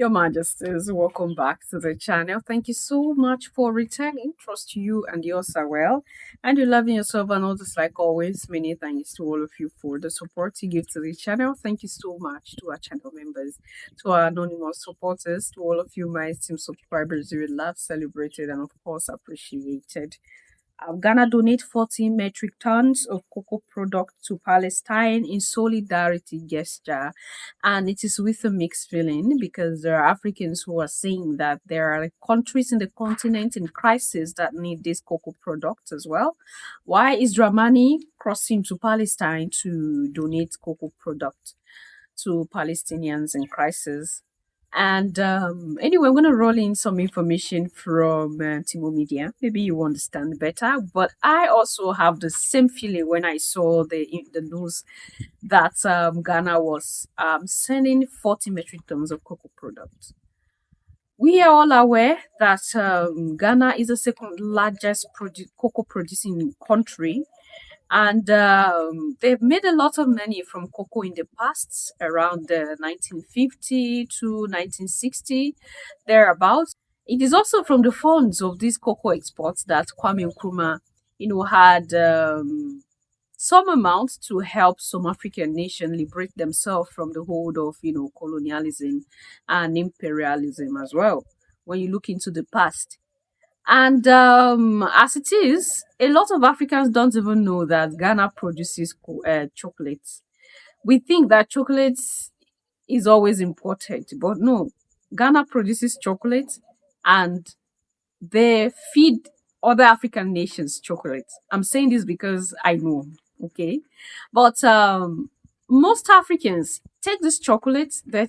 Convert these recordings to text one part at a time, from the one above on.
Your Majesties, welcome back to the channel. Thank you so much for returning. Trust you and yours are well. And you're loving yourself and all this like always. Many thanks to all of you for the support you give to the channel. Thank you so much to our channel members, to our anonymous supporters, to all of you, my esteemed subscribers. You love, celebrated, and of course appreciated. Ghana donate 40 metric tons of cocoa product to Palestine in solidarity gesture. And it is with a mixed feeling because there are Africans who are saying that there are countries in the continent in crisis that need this cocoa product as well. Why is Dramani crossing to Palestine to donate cocoa product to Palestinians in crisis? And anyway, I'm going to roll in some information from Timo Media. Maybe you understand better. But I also have the same feeling when I saw the news that Ghana was sending 40 metric tons of cocoa products. We are all aware that Ghana is the second largest cocoa producing country, and they've made a lot of money from cocoa in the past, around 1950 to 1960, thereabouts. It is also from the funds of these cocoa exports that Kwame Nkrumah, had some amount to help some African nations liberate themselves from the hold of, colonialism and imperialism as well. When you look into the past, and as it is, a lot of Africans don't even know that Ghana produces chocolates. We think that chocolate is always imported, but no, Ghana produces chocolate and they feed other African nations chocolate. I'm saying this because I know, okay? But most Africans take this chocolate, they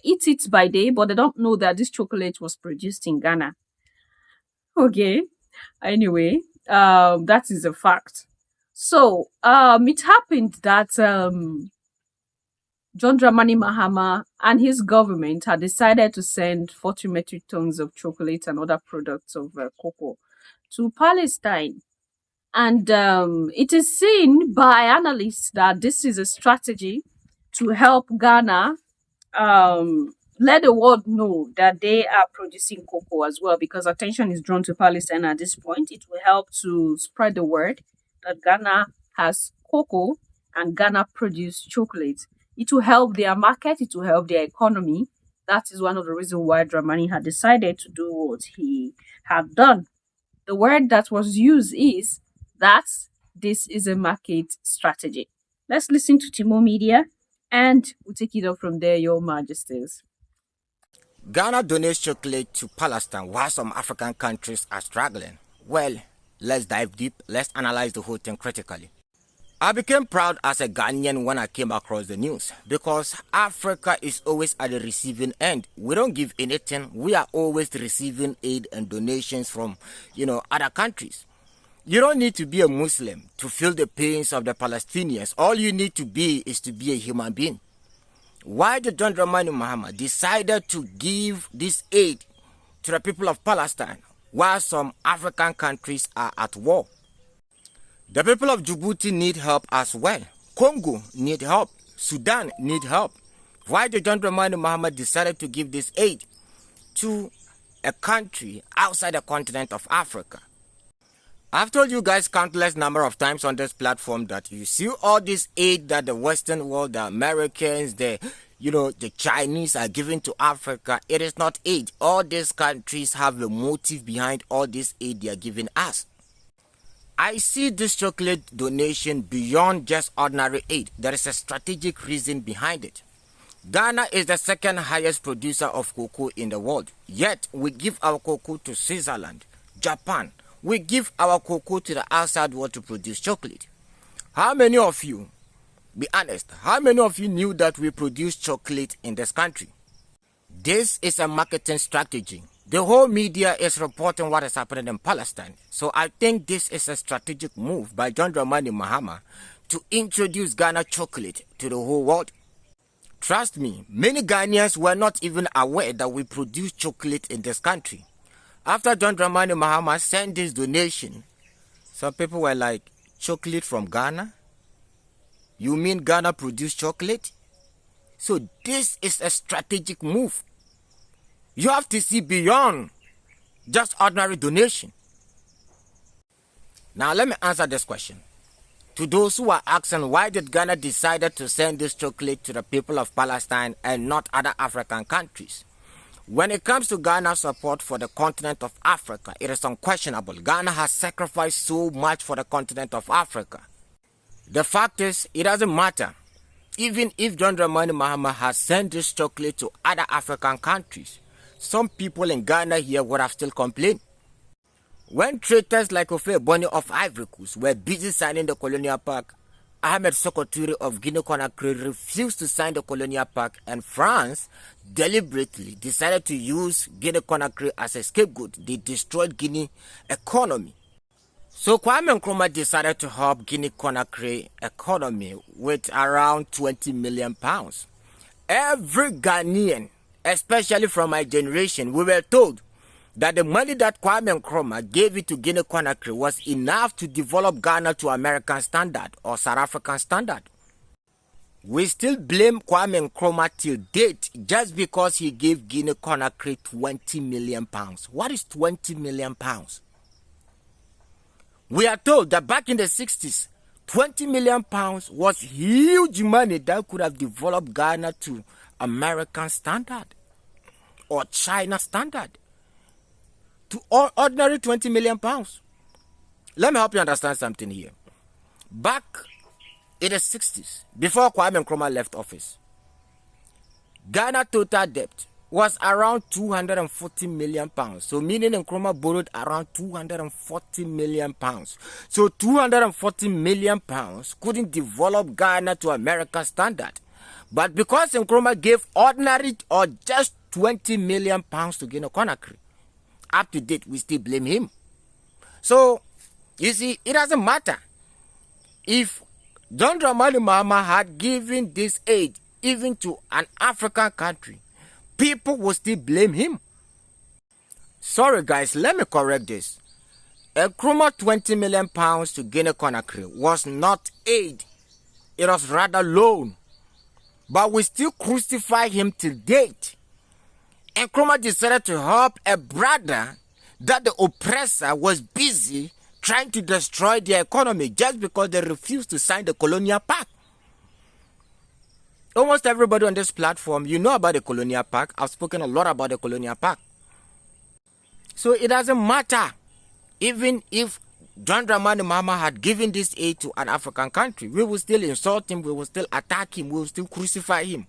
eat it by day, but they don't know that this chocolate was produced in Ghana. Okay. Anyway, that is a fact. So, it happened that John Dramani Mahama and his government had decided to send 40 metric tons of chocolate and other products of cocoa to Palestine. And it is seen by analysts that this is a strategy to help Ghana let the world know that they are producing cocoa as well, because attention is drawn to Palestine at this point. It will help to spread the word that Ghana has cocoa and Ghana produce chocolate. It will help their market, it will help their economy. That is one of the reasons why Dramani had decided to do what he had done. The word that was used is that this is a market strategy. Let's listen to Timo Media and we'll take it up from there, Your Majesties. Ghana donates chocolate to Palestine while some African countries are struggling. Well, let's dive deep. Let's analyze the whole thing critically. I became proud as a Ghanaian when I came across the news because Africa is always at the receiving end. We don't give anything. We are always receiving aid and donations from, other countries. You don't need to be a Muslim to feel the pains of the Palestinians. All you need to be is to be a human being. Why did John Dramani Mahama decided to give this aid to the people of Palestine while some African countries are at war? The people of Djibouti need help as well. Congo need help. Sudan need help. Why did John Dramani Mahama decided to give this aid to a country outside the continent of Africa? I've told you guys countless number of times on this platform that you see all this aid that the Western world, the Americans, the Chinese are giving to Africa. It is not aid. All these countries have a motive behind all this aid they are giving us. I see this chocolate donation beyond just ordinary aid. There is a strategic reason behind it. Ghana is the second highest producer of cocoa in the world. Yet we give our cocoa to Switzerland, Japan. We give our cocoa to the outside world to produce chocolate. How many of you, be honest, how many of you knew that we produce chocolate in this country? This is a marketing strategy. The whole media is reporting what is happening in Palestine. So I think this is a strategic move by John Dramani Mahama to introduce Ghana chocolate to the whole world. Trust me, many Ghanaians were not even aware that we produce chocolate in this country. After John Dramani Mahama sent this donation, some people were like, chocolate from Ghana? You mean Ghana produce chocolate? So this is a strategic move You have to see beyond just ordinary donation. Now let me answer this question. To those who are asking why did Ghana decided to send this chocolate to the people of Palestine and not other African countries? When it comes to Ghana's support for the continent of Africa, it is unquestionable. Ghana has sacrificed so much for the continent of Africa. The fact is, it doesn't matter. Even if John Dramani Mahama has sent this chocolate to other African countries, some people in Ghana here would have still complained. When traitors like Ofe Boni of Ivory Coast were busy signing the Colonial Pact, Ahmed Sokoturi of Guinea-Conakry refused to sign the Colonial Pact, and France deliberately decided to use Guinea-Conakry as a scapegoat. They destroyed Guinea economy. So Kwame Nkrumah decided to help Guinea-Conakry economy with around 20 million pounds. Every Ghanaian, especially from my generation, we were told that the money that Kwame Nkrumah gave it to Guinea-Conakry was enough to develop Ghana to American standard or South African standard. We still blame Kwame Nkrumah till date just because he gave Guinea-Conakry 20 million pounds. What is 20 million pounds? We are told that back in the 60s, 20 million pounds was huge money that could have developed Ghana to American standard or China standard. To ordinary 20 million pounds. Let me help you understand something here. Back in the 60s, before Kwame Nkrumah left office, Ghana total debt was around 240 million pounds. So meaning Nkrumah borrowed around 240 million pounds. So 240 million pounds couldn't develop Ghana to American standard. But because Nkrumah gave ordinary or just 20 million pounds to Guinea-Conakry, up to date, we still blame him. So, you see, it doesn't matter. If John Dramani Mahama had given this aid even to an African country, people will still blame him. Sorry guys, let me correct this. Nkrumah 20 million pounds to Guinea-Conakry was not aid. It was rather loan. But we still crucify him till date. Nkrumah decided to help a brother that the oppressor was busy trying to destroy their economy just because they refused to sign the Colonial Pact. Almost everybody on this platform, you know about the Colonial Pact. I've spoken a lot about the Colonial Pact. So it doesn't matter. Even if John Dramani Mahama had given this aid to an African country, we will still insult him, we will still attack him, we will still crucify him.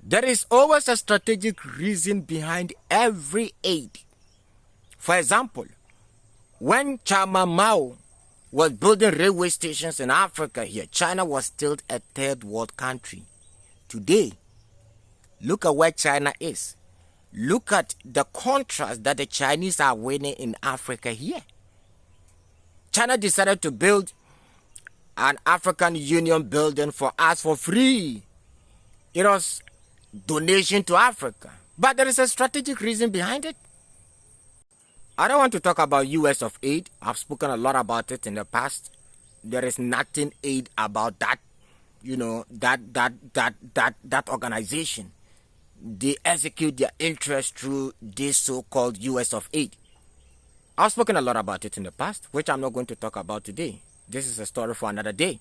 There is always a strategic reason behind every aid. For example, when Chairman Mao was building railway stations in Africa here, China was still a third world country. Today, look at where China is. Look at the contrast that the Chinese are winning in Africa here. China decided to build an African Union building for us for free. It was donation to Africa. But there is a strategic reason behind it. I don't want to talk about US of aid. I've spoken a lot about it in the past. There is nothing aid about that, that organization. They execute their interest through this so-called US of aid. I've spoken a lot about it in the past, which I'm not going to talk about today. This is a story for another day.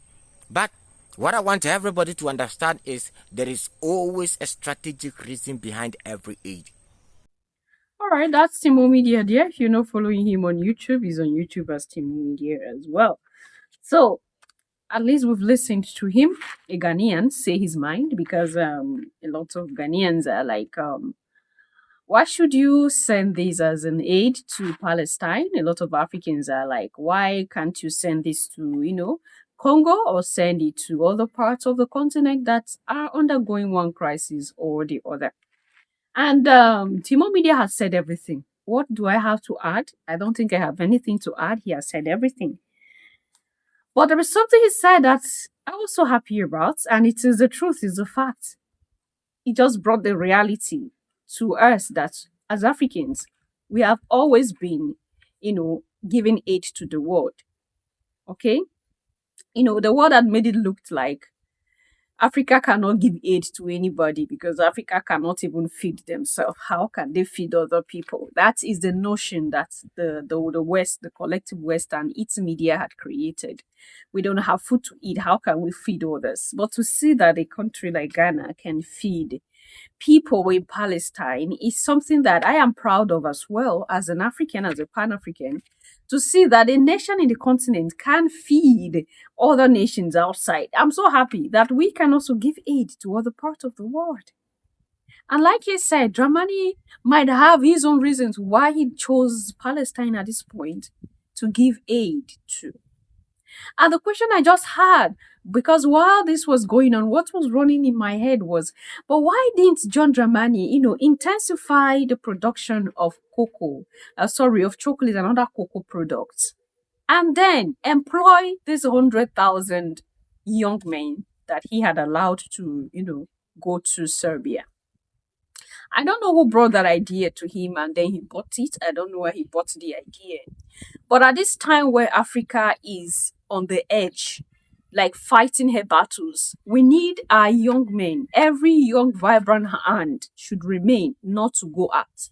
But what I want everybody to understand is there is always a strategic reason behind every aid. All right, that's Timo Media there. If you're not following him on YouTube, he's on YouTube as Timo Media as well. So at least we've listened to him, a Ghanaian, say his mind because a lot of Ghanaians are like, why should you send this as an aid to Palestine? A lot of Africans are like, why can't you send this to, Congo or send it to other parts of the continent that are undergoing one crisis or the other? And Timo Media has said everything. What do I have to add? I don't think I have anything to add. He has said everything. But there is something he said that I was so happy about, and it is the truth, it's the fact. He just brought the reality to us that as Africans, we have always been, giving aid to the world. Okay? The world had made it look like Africa cannot give aid to anybody because Africa cannot even feed themselves. How can they feed other people? That is the notion that the West, the collective West and its media had created. We don't have food to eat. How can we feed others? But to see that a country like Ghana can feed people in Palestine is something that I am proud of as well as an African, as a Pan African, to see that a nation in the continent can feed other nations outside. I'm so happy that we can also give aid to other parts of the world. And like you said, Dramani might have his own reasons why he chose Palestine at this point to give aid to. And the question I just had, because while this was going on, what was running in my head was, but why didn't John Dramani, intensify the production of of chocolate and other cocoa products, and then employ this 100,000 young men that he had allowed to, go to Serbia? I don't know who brought that idea to him and then he bought it. I don't know where he bought the idea. But at this time where Africa is on the edge, like fighting her battles, we need our young men. Every young, vibrant hand should remain, not to go out.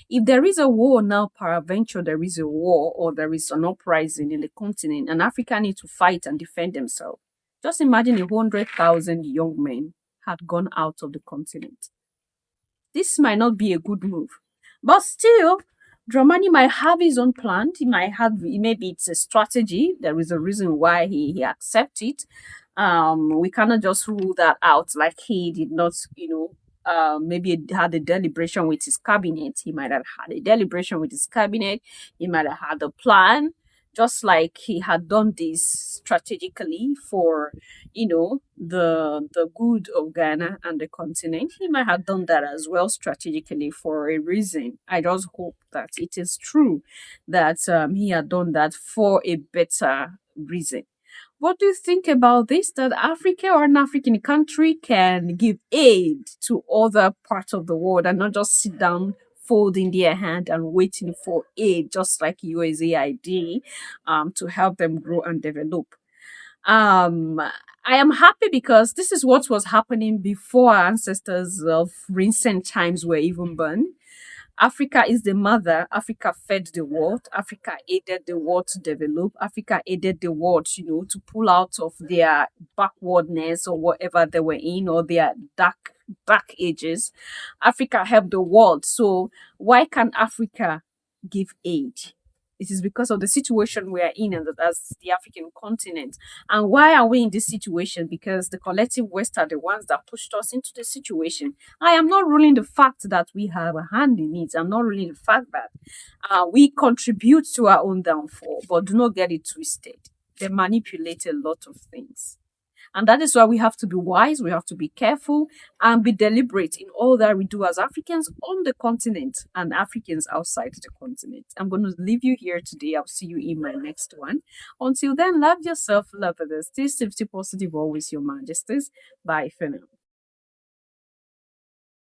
If there is a war now, peradventure there is a war or there is an uprising in the continent, and Africa need to fight and defend themselves. Just imagine 100,000 young men had gone out of the continent. This might not be a good move. But still, Dramani might have his own plan. He might have, maybe it's a strategy. There is a reason why he accepts it. We cannot just rule that out like he did not, maybe had a deliberation with his cabinet. He might have had a deliberation with his cabinet. He might have had a plan, just like he had done this strategically for the good of Ghana and the continent. He might have done that as well strategically for a reason. I just hope that it is true that he had done that for a better reason. What do you think about this? That Africa or an African country can give aid to other parts of the world and not just sit down, folding their hand and waiting for aid, just like USAID, to help them grow and develop. I am happy because this is what was happening before our ancestors of recent times were even born. Africa is the mother. Africa fed the world. Africa aided the world to develop. Africa aided the world, to pull out of their backwardness or whatever they were in or their dark ages. Africa helped the world. So why can't Africa give aid? It is because of the situation we are in as the African continent. And why are we in this situation? Because the collective West are the ones that pushed us into the situation. I am not ruling the fact that we have a hand in it. I'm not ruling the fact that we contribute to our own downfall, but do not get it twisted. They manipulate a lot of things. And that is why we have to be wise, we have to be careful, and be deliberate in all that we do as Africans on the continent and Africans outside the continent. I'm going to leave you here today. I'll see you in my next one. Until then, love yourself, love others. Stay safety positive, always your majesties. Bye for now.